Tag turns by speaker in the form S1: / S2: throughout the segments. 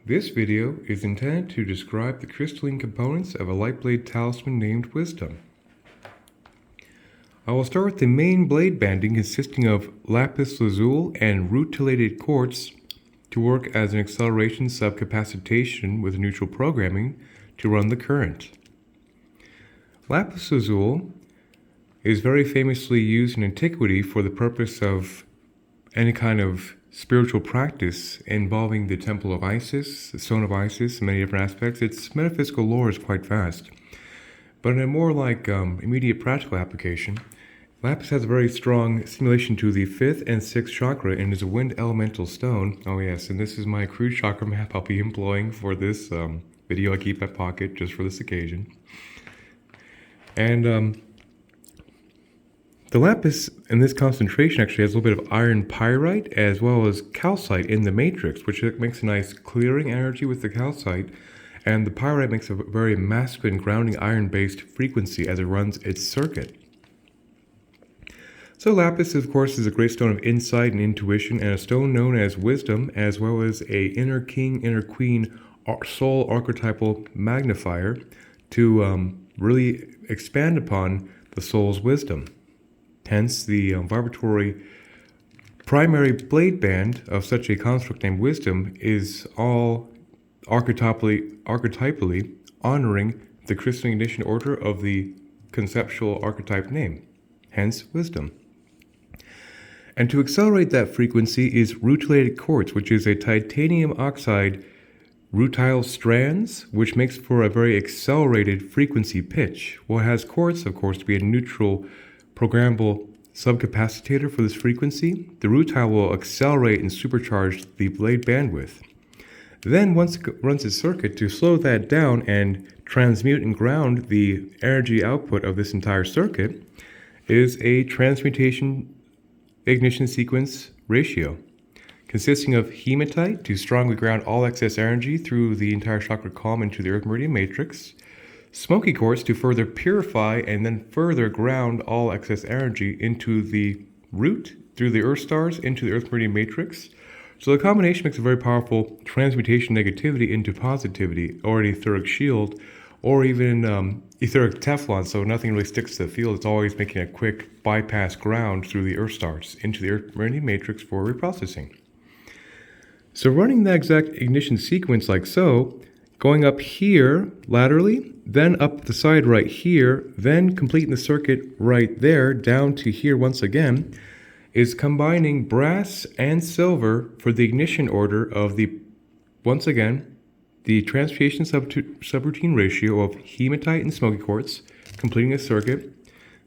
S1: This video is intended to describe the crystalline components of a light blade talisman named Wisdom. I will start with the main blade banding consisting of lapis lazuli and rutilated quartz to work as an acceleration subcapacitation with neutral programming to run the current. Lapis lazuli is very famously used in antiquity for the purpose of any kind of spiritual practice involving the Temple of Isis, the Stone of Isis, in many different aspects. Its metaphysical lore is quite vast. But in a more immediate practical application, lapis has a very strong stimulation to the 5th and 6th chakra and is a wind elemental stone. Oh yes, and this is my crude chakra map I'll be employing for this video I keep in my pocket just for this occasion. And the lapis in this concentration actually has a little bit of iron pyrite as well as calcite in the matrix, which makes a nice clearing energy with the calcite, and the pyrite makes a very masculine grounding iron-based frequency as it runs its circuit. So lapis, of course, is a great stone of insight and intuition, and a stone known as wisdom, as well as a inner king, inner queen soul archetypal magnifier to really expand upon the soul's wisdom. Hence, the vibratory primary blade band of such a construct named Wisdom is all archetypally honoring the crystalline ignition order of the conceptual archetype name, hence Wisdom. And to accelerate that frequency is rutilated quartz, which is a titanium oxide rutile strands, which makes for a very accelerated frequency pitch. Well, it has quartz, of course, to be a neutral programmable subcapacitator for this frequency. The rutile will accelerate and supercharge the blade bandwidth. Then once it runs its circuit, to slow that down and transmute and ground the energy output of this entire circuit is a transmutation ignition sequence ratio, consisting of hematite to strongly ground all excess energy through the entire chakra column into the earth meridian matrix, smoky quartz to further purify and then further ground all excess energy into the root through the earth stars into the earth meridian matrix. So the combination makes a very powerful transmutation negativity into positivity, or an etheric shield, or even etheric Teflon, so nothing really sticks to the field. It's always making a quick bypass ground through the earth stars into the earth meridian matrix for reprocessing. So running that exact ignition sequence like so, going up here laterally, then up the side right here, then completing the circuit right there, down to here once again, is combining brass and silver for the ignition order of the, once again, the transmutation subroutine ratio of hematite and smoky quartz, completing a circuit.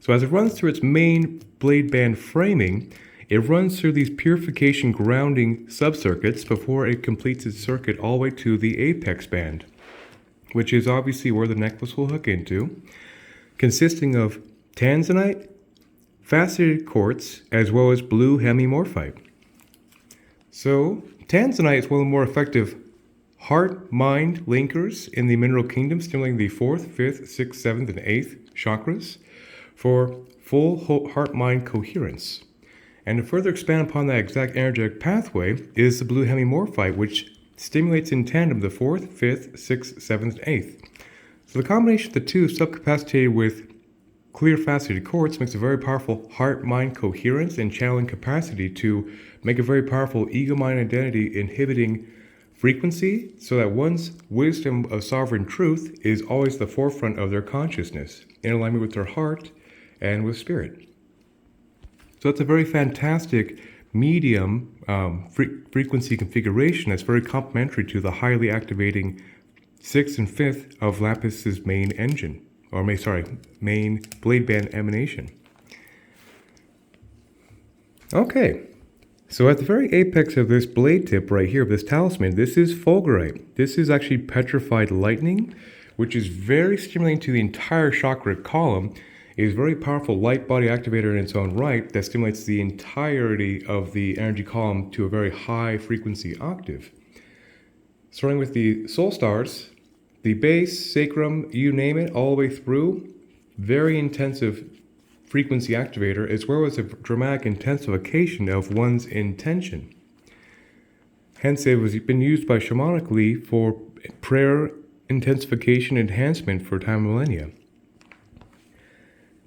S1: So as it runs through its main blade band framing, it runs through these purification grounding subcircuits before it completes its circuit all the way to the apex band, which is obviously where the necklace will hook into, consisting of tanzanite, faceted quartz, as well as blue hemimorphite. So tanzanite is one of the more effective heart-mind linkers in the mineral kingdom, stimulating the 4th, 5th, 6th, 7th, and 8th chakras for full heart-mind coherence. And to further expand upon that exact energetic pathway is the blue hemimorphite, which stimulates in tandem the 4th, 5th, 6th, 7th, and 8th. So the combination of the two, subcapacitated with clear faceted quartz, makes a very powerful heart-mind coherence and channeling capacity to make a very powerful ego-mind identity inhibiting frequency, so that one's wisdom of sovereign truth is always the forefront of their consciousness, in alignment with their heart and with spirit. So it's a very fantastic medium frequency configuration that's very complementary to the highly activating 6th and 5th of Lapis's main engine, or main blade band emanation. Okay, so at the very apex of this blade tip right here, of this talisman, this is fulgurite. This is actually petrified lightning, which is very stimulating to the entire chakra column. It is a very powerful light body activator in its own right that stimulates the entirety of the energy column to a very high frequency octave. Starting with the soul stars, the base, sacrum, you name it, all the way through, very intensive frequency activator, as well as a dramatic intensification of one's intention. Hence, it was been used by shamanically for prayer intensification enhancement for time millennia.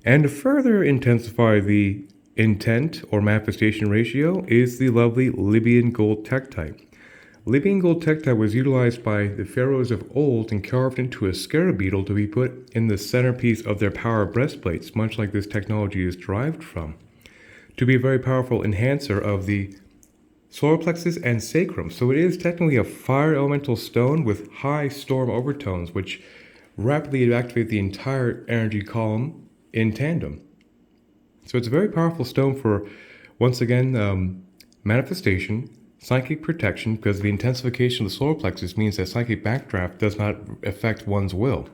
S1: And to further intensify the intent or manifestation ratio is the lovely Libyan gold tektite. Libyan gold tektite was utilized by the pharaohs of old and carved into a scarab beetle to be put in the centerpiece of their power breastplates, much like this technology is derived from, to be a very powerful enhancer of the solar plexus and sacrum. So it is technically a fire elemental stone with high storm overtones, which rapidly activate the entire energy column in tandem. So it's a very powerful stone for, once again, manifestation, psychic protection, because the intensification of the solar plexus means that psychic backdraft does not affect one's will,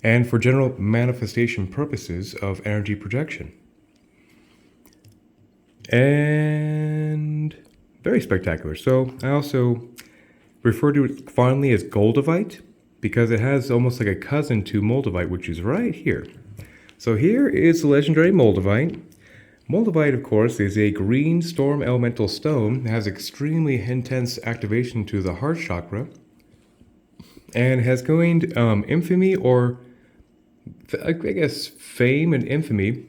S1: and for general manifestation purposes of energy projection. And very spectacular. So I also refer to it fondly as goldavite because it has almost like a cousin to moldavite, which is right here. So here is the legendary moldavite. Moldavite, of course, is a green storm elemental stone that has extremely intense activation to the heart chakra and has gained infamy, or I guess fame and infamy,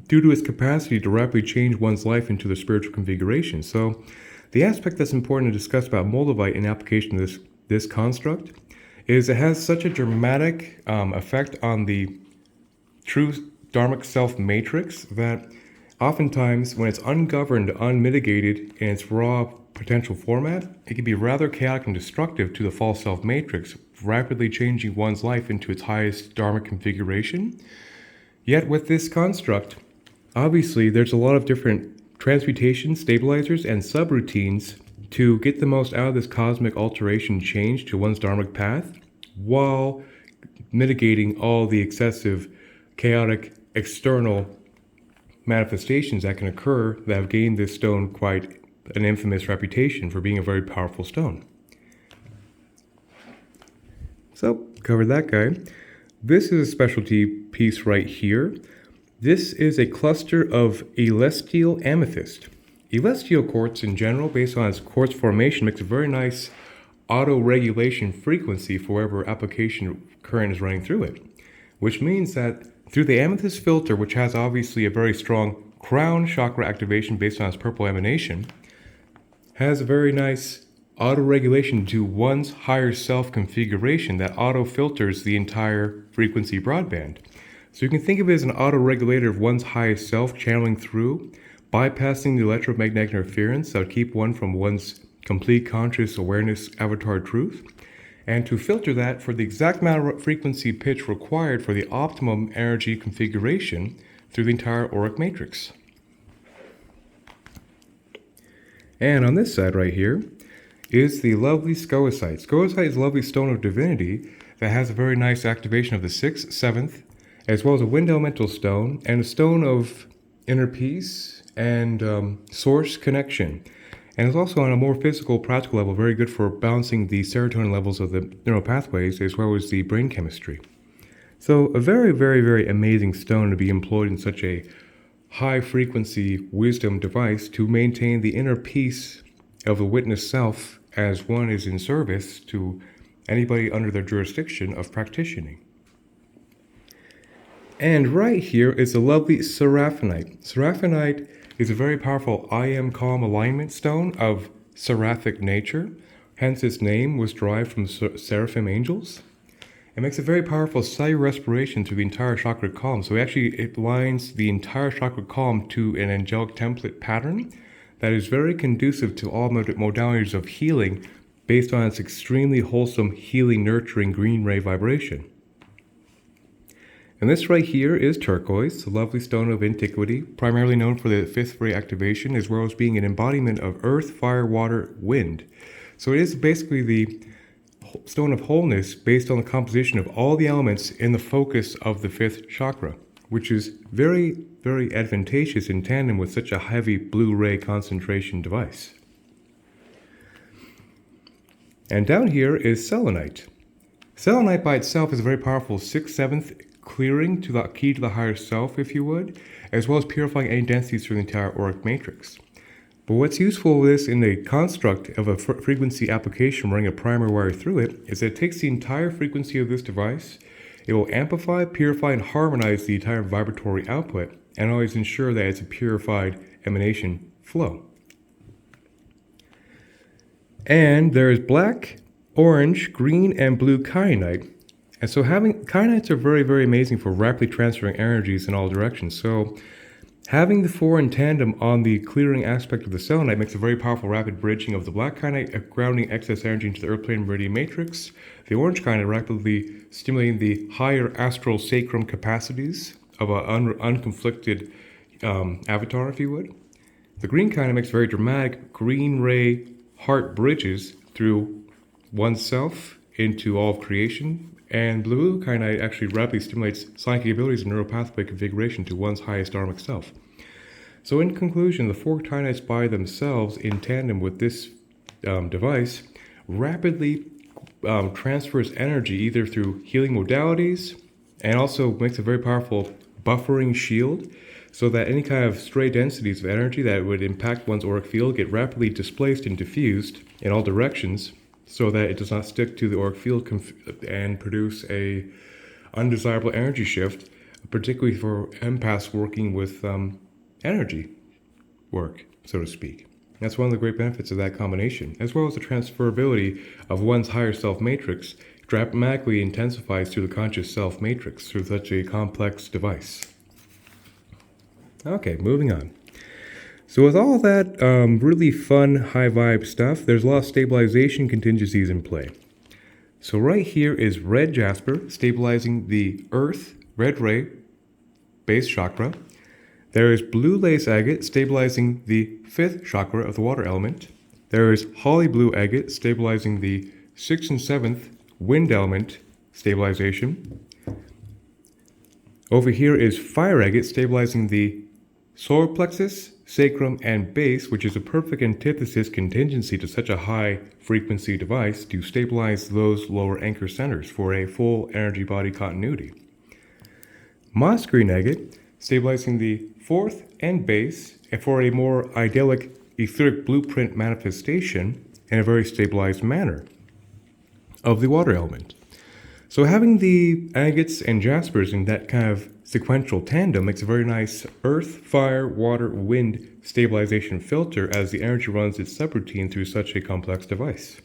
S1: due to its capacity to rapidly change one's life into the spiritual configuration. So the aspect that's important to discuss about moldavite in application of this construct is it has such a dramatic effect on the true dharmic self matrix that oftentimes when it's ungoverned, unmitigated in its raw potential format, it can be rather chaotic and destructive to the false self matrix, rapidly changing one's life into its highest dharmic configuration. Yet with this construct, obviously there's a lot of different transmutation, stabilizers, and subroutines to get the most out of this cosmic alteration change to one's dharmic path, while mitigating all the excessive, chaotic, external manifestations that can occur that have gained this stone quite an infamous reputation for being a very powerful stone. So, covered that guy. This is a specialty piece right here. This is a cluster of celestial amethyst. Celestial quartz in general, based on its quartz formation, makes a very nice auto-regulation frequency for whatever application current is running through it, which means that through the amethyst filter, which has obviously a very strong crown chakra activation based on its purple emanation, has a very nice auto-regulation to one's higher self configuration that auto-filters the entire frequency broadband. So you can think of it as an auto-regulator of one's highest self channeling through, bypassing the electromagnetic interference that would keep one from one's complete conscious awareness avatar truth, and to filter that for the exact amount of frequency pitch required for the optimum energy configuration through the entire auric matrix. And on this side right here is the lovely scoicite. Scoicite is a lovely stone of divinity that has a very nice activation of the 6th, 7th, as well as a wind elemental stone and a stone of inner peace and source connection. And it's also on a more physical, practical level very good for balancing the serotonin levels of the neural pathways as well as the brain chemistry. So a very, very, very amazing stone to be employed in such a high-frequency wisdom device to maintain the inner peace of the witness self as one is in service to anybody under their jurisdiction of practicing. And right here is the lovely seraphinite. Seraphinite is a very powerful I am calm alignment stone of seraphic nature. Hence its name was derived from seraphim angels. It makes a very powerful cellular respiration through the entire chakra column. So it aligns the entire chakra column to an angelic template pattern that is very conducive to all modalities of healing based on its extremely wholesome, healing, nurturing green ray vibration. And this right here is turquoise, a lovely stone of antiquity, primarily known for the 5th ray activation, as well as being an embodiment of earth, fire, water, wind. So it is basically the stone of wholeness based on the composition of all the elements in the focus of the 5th chakra, which is very, very advantageous in tandem with such a heavy blue ray concentration device. And down here is selenite. Selenite by itself is a very powerful 6th, 7th clearing to the key to the higher self, if you would, as well as purifying any densities through the entire auric matrix. But what's useful with this in the construct of a frequency application running a primary wire through it is that it takes the entire frequency of this device, it will amplify, purify, and harmonize the entire vibratory output, and always ensure that it's a purified emanation flow. And there is black, orange, green, and blue kyanite. And so kyanites are very, very amazing for rapidly transferring energies in all directions. So having the four in tandem on the clearing aspect of the selenite makes a very powerful rapid bridging of the black kyanite, grounding excess energy into the earth plane meridian matrix. The orange kyanite rapidly stimulating the higher astral sacrum capacities of an unconflicted avatar, if you would. The green kyanite makes very dramatic green ray heart bridges through oneself into all of creation. And blue kyanite actually rapidly stimulates psychic abilities and neural pathway configuration to one's highest dharmic self. So in conclusion, the four kyanites by themselves, in tandem with this device, rapidly transfers energy either through healing modalities and also makes a very powerful buffering shield so that any kind of stray densities of energy that would impact one's auric field get rapidly displaced and diffused in all directions, so that it does not stick to the auric field and produce a undesirable energy shift, particularly for empaths working with energy work, so to speak. That's one of the great benefits of that combination, as well as the transferability of one's higher self matrix dramatically intensifies through the conscious self matrix through such a complex device. Okay, moving on. So with all that really fun, high vibe stuff, there's a lot of stabilization contingencies in play. So right here is red jasper, stabilizing the earth, red ray, base chakra. There is blue lace agate, stabilizing the 5th chakra of the water element. There is holly blue agate, stabilizing the 6th and 7th wind element stabilization. Over here is fire agate, stabilizing the solar plexus, sacrum, and base, which is a perfect antithesis contingency to such a high frequency device to stabilize those lower anchor centers for a full energy body continuity. Moss green agate, stabilizing the 4th and base, and for a more idyllic etheric blueprint manifestation in a very stabilized manner of the water element. So having the agates and jaspers in that kind of sequential tandem makes a very nice earth, fire, water, wind stabilization filter as the energy runs its subroutine through such a complex device,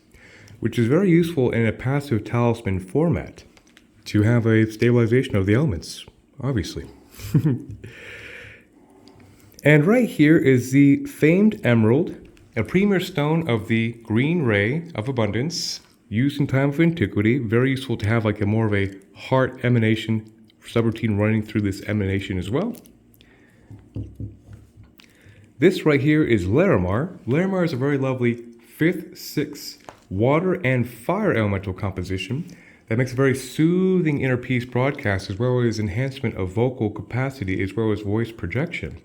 S1: which is very useful in a passive talisman format to have a stabilization of the elements, obviously. And right here is the famed emerald, a premier stone of the green ray of abundance, used in time of antiquity, very useful to have like a more of a heart emanation subroutine running through this emanation as well. This right here is Larimar. Larimar is a very lovely 5th, 6th water and fire elemental composition that makes a very soothing inner peace broadcast, as well as enhancement of vocal capacity, as well as voice projection.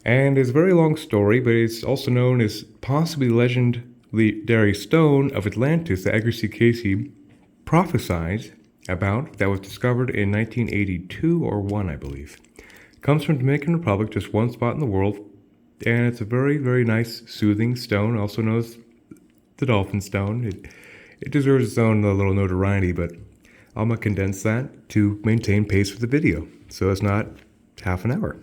S1: And it's a very long story, but it's also known as possibly the legendary stone of Atlantis that Edgar C. Casey prophesied about, that was discovered in 1982 or 1, I believe. Comes from Dominican Republic, just one spot in the world, and it's a very, very nice, soothing stone, also known as the dolphin stone. It deserves its own little notoriety, but I'm going to condense that to maintain pace for the video, so it's not half an hour.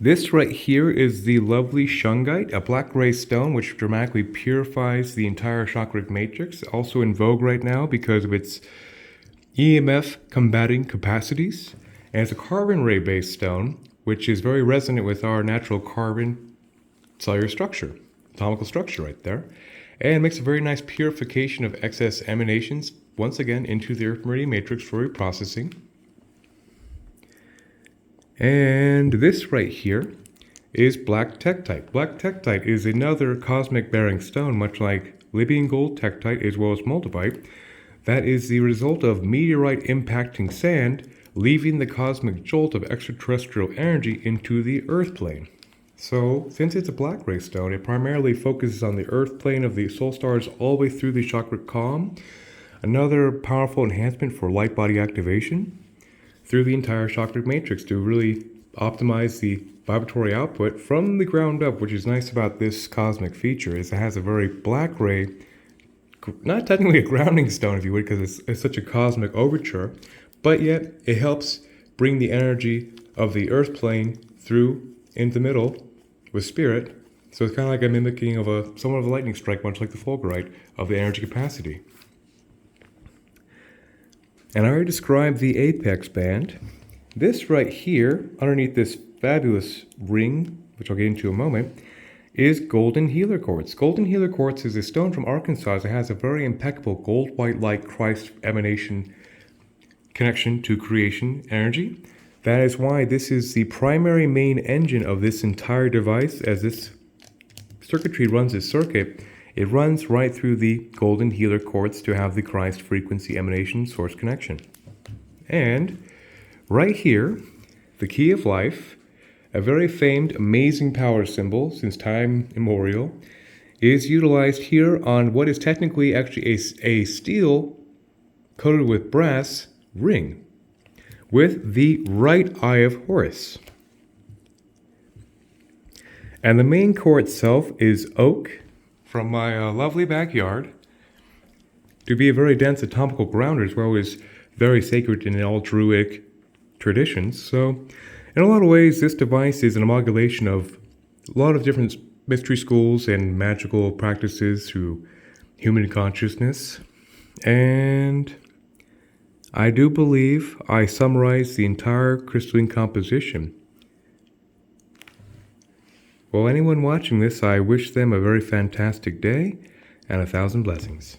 S1: This right here is the lovely shungite, a black gray stone which dramatically purifies the entire chakric matrix, also in vogue right now because of its EMF combating capacities. And it's a carbon ray based stone, which is very resonant with our natural carbon cellular structure, atomical structure right there. And makes a very nice purification of excess emanations, once again, into the earth meridian matrix for reprocessing. And this right here is black tektite. Black tektite is another cosmic bearing stone, much like Libyan gold tektite as well as moldavite. That is the result of meteorite impacting sand, leaving the cosmic jolt of extraterrestrial energy into the earth plane. So, since it's a black ray stone, it primarily focuses on the earth plane of the soul stars all the way through the chakra column. Another powerful enhancement for light body activation through the entire chakra matrix to really optimize the vibratory output from the ground up, which is nice about this cosmic feature, is it has a very black ray, not technically a grounding stone, if you would, because it's such a cosmic overture, but yet it helps bring the energy of the earth plane through into the middle with spirit. So it's kind of like a mimicking of somewhat of a lightning strike, much like the fulgurite, of the energy capacity. And I already described the apex band. This right here, underneath this fabulous ring, which I'll get into in a moment, is golden healer quartz. Golden healer quartz is a stone from Arkansas that has a very impeccable gold white light Christ emanation connection to creation energy. That is why this is the primary main engine of this entire device. As this circuitry runs its circuit, it runs right through the golden healer quartz to have the Christ frequency emanation source connection. And right here, the key of life, a very famed, amazing power symbol since time immemorial, is utilized here on what is technically actually a steel coated with brass ring with the right eye of Horus. And the main core itself is oak from my lovely backyard. To be a very dense atomical grounder as well is very sacred in all Druidic traditions. So in a lot of ways, this device is an amalgamation of a lot of different mystery schools and magical practices through human consciousness. And I do believe I summarized the entire crystalline composition. Well, anyone watching this, I wish them a very fantastic day and 1,000 blessings.